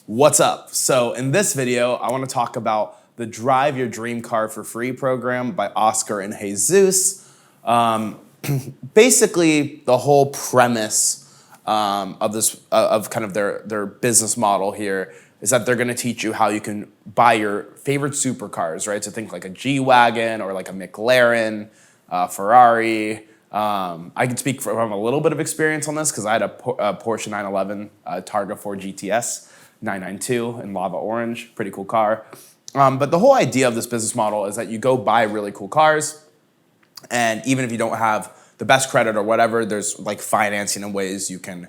What's up? So in this video, I want to talk about the Drive Your Dream Car for Free program by Oscar and Jesus. Basically, the whole premise of kind of their business model here is that they're going to teach you how you can buy your favorite supercars, right? So think like a G-Wagon or like a McLaren, Ferrari. I can speak from a little bit of experience on this because I had a Porsche 911 Targa 4 GTS 992 in lava orange, pretty cool car. But the whole idea of this business model is that you go buy really cool cars, and even if you don't have the best credit or whatever, there's like financing and ways you can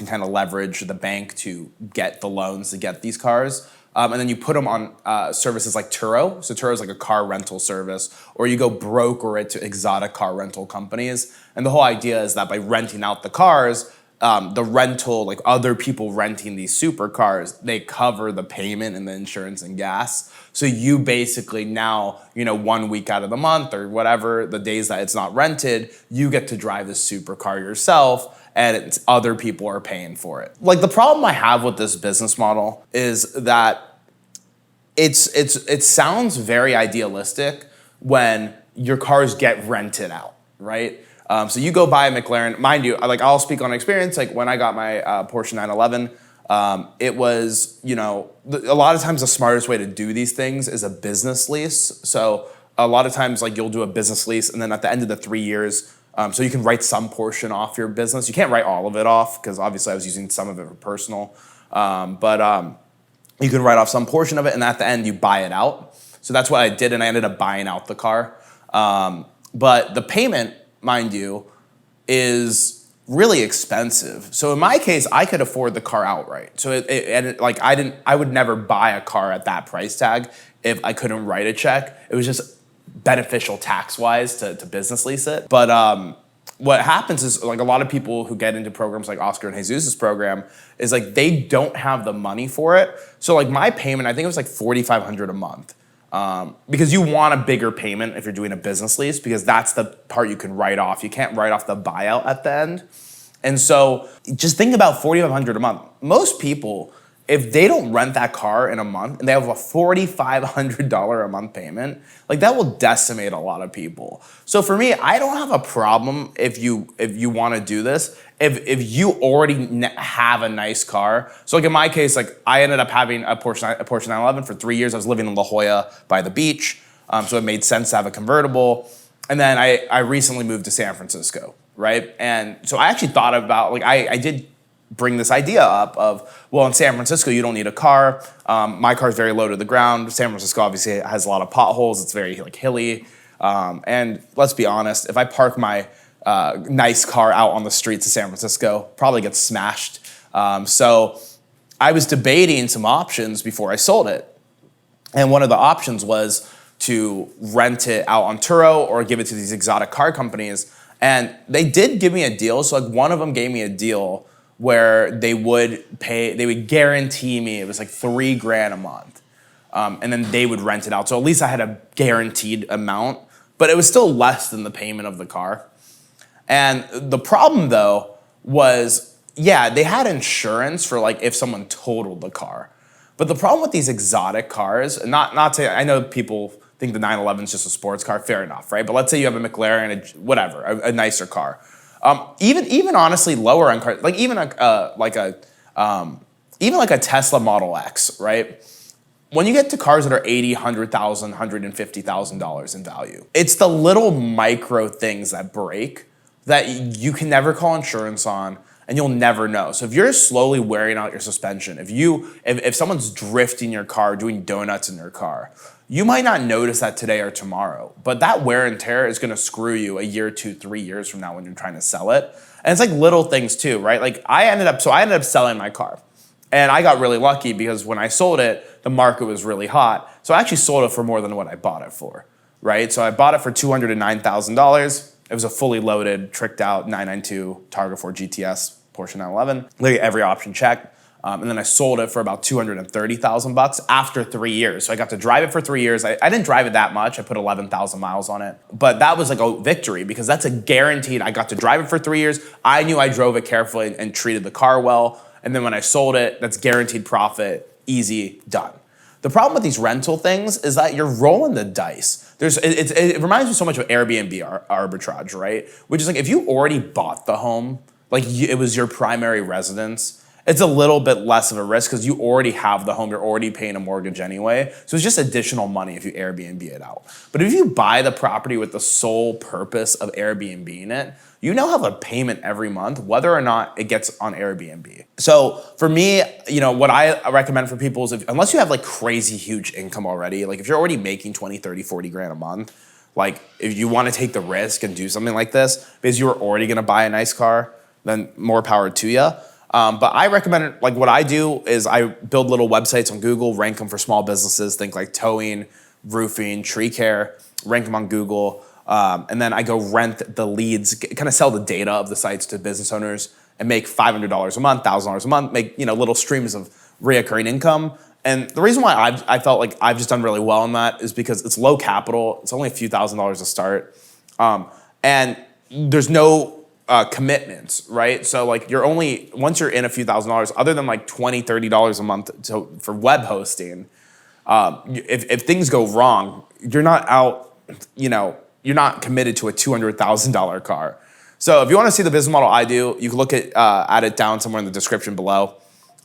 kind of leverage the bank to get the loans to get these cars. And then you put them on services like Turo. So Turo is like a car rental service, or you go broker it to exotic car rental companies. And the whole idea is that by renting out the cars, the rental, like other people renting these supercars, they cover the payment and the insurance and gas. So you basically now, 1 week out of the month or whatever, the days that it's not rented, you get to drive the supercar yourself, and other people are paying for it. Like, the problem I have with this business model is that it sounds very idealistic when your cars get rented out, right? So you go buy a McLaren, mind you, like I'll speak on experience, like when I got my Porsche 911, it was, a lot of times the smartest way to do these things is a business lease. So a lot of times like you'll do a business lease, and then at the end of the 3 years, so you can write some portion off your business. You can't write all of it off because obviously I was using some of it for personal, but you can write off some portion of it, and at the end you buy it out. So that's what I did, and I ended up buying out the car. But the payment, mind you, is really expensive. So in my case, I could afford the car outright. So I would never buy a car at that price tag if I couldn't write a check. It was just beneficial tax-wise to business lease it. But what happens is, like, a lot of people who get into programs like Oscar and Jesus' program is like they don't have the money for it. So like my payment, I think it was like $4,500 a month. Because you want a bigger payment if you're doing a business lease, because that's the part you can write off. You can't write off the buyout at the end. And so just think about $4,500 a month. Most people, if they don't rent that car in a month and they have a $4,500 a month payment, like that will decimate a lot of people. So for me, I don't have a problem if you want to do this. If you already have a nice car. So like in my case, like I ended up having a Porsche 911 for 3 years. I was living in La Jolla by the beach. So it made sense to have a convertible. And then I recently moved to San Francisco, right? And so I actually thought about, like I did bring this idea up of, well, in San Francisco, you don't need a car. My car is very low to the ground. San Francisco obviously has a lot of potholes. It's very like hilly. And let's be honest, if I park my nice car out on the streets of San Francisco, probably gets smashed. So I was debating some options before I sold it. And one of the options was to rent it out on Turo or give it to these exotic car companies. And they did give me a deal. So like one of them gave me a deal where they would guarantee me, it was like $3,000 a month. And then they would rent it out. So at least I had a guaranteed amount, but it was still less than the payment of the car. And the problem though was, yeah, they had insurance for like if someone totaled the car. But the problem with these exotic cars, I know people think the 911 is just a sports car, fair enough, right? But let's say you have a McLaren, a nicer car. Even honestly lower end cars, like even like a Tesla Model X, right? When you get to cars that are $80,000, $100,000, $150,000 in value, it's the little micro things that break that you can never call insurance on, and you'll never know. So if you're slowly wearing out your suspension, if someone's drifting your car, doing donuts in your car, you might not notice that today or tomorrow, but that wear and tear is gonna screw you a year, 2, 3 years from now when you're trying to sell it. And it's like little things too, right? Like I ended up selling my car, and I got really lucky because when I sold it, the market was really hot. So I actually sold it for more than what I bought it for, right? So I bought it for $209,000. It was a fully loaded, tricked out 992 Targa 4 GTS Porsche 911. Literally every option checked. And then I sold it for about $230,000 after 3 years. So I got to drive it for 3 years. I didn't drive it that much. I put 11,000 miles on it. But that was like a victory because that's a guaranteed. I got to drive it for 3 years. I knew I drove it carefully and treated the car well. And then when I sold it, that's guaranteed profit easy, done. The problem with these rental things is that you're rolling the dice. It reminds me so much of Airbnb arbitrage, right? Which is like if you already bought the home, like it was your primary residence, it's a little bit less of a risk because you already have the home, you're already paying a mortgage anyway. So it's just additional money if you Airbnb it out. But if you buy the property with the sole purpose of Airbnb-ing it, you now have a payment every month, whether or not it gets on Airbnb. So for me, what I recommend for people is unless you have like crazy huge income already, like if you're already making 20, 30, 40 grand a month, like if you want to take the risk and do something like this because you were already going to buy a nice car, then more power to you. But I recommend, like what I do is I build little websites on Google, rank them for small businesses, think like towing, roofing, tree care, rank them on Google. And then I go rent the leads, kind of sell the data of the sites to business owners and make $500 a month, $1,000 a month, make little streams of reoccurring income. And the reason why I felt like I've just done really well on that is because it's low capital. It's only a few $1,000s to start. And there's no commitments, right? So like once you're in a few $1,000s, other than like $20, $30 a month for web hosting, if things go wrong, you're not out, you're not committed to a $200,000 car. So if you want to see the business model I do, you can look at it down somewhere in the description below.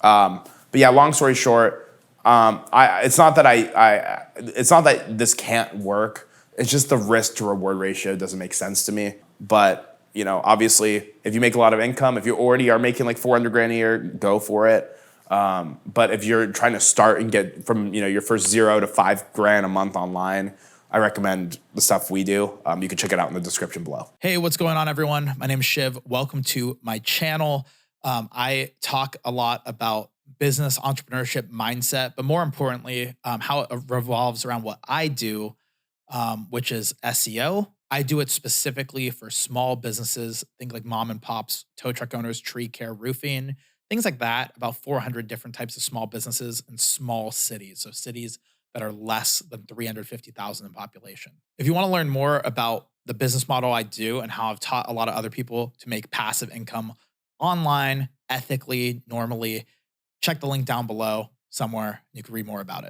But yeah, long story short, it's not that this can't work. It's just the risk to reward ratio doesn't make sense to me. But obviously, if you make a lot of income, if you already are making like 400 grand a year, go for it. But if you're trying to start and get from your first 0 to 5 grand a month online, I recommend the stuff we do. You can check it out in the description below. Hey, what's going on, everyone? My name is Shiv. Welcome to my channel. I talk a lot about business, entrepreneurship, mindset, but more importantly, how it revolves around what I do, which is SEO. I do it specifically for small businesses, think like mom and pops, tow truck owners, tree care, roofing, things like that. About 400 different types of small businesses in small cities. So cities that are less than 350,000 in population. If you want to learn more about the business model I do and how I've taught a lot of other people to make passive income online, ethically, normally, check the link down below somewhere. You can read more about it.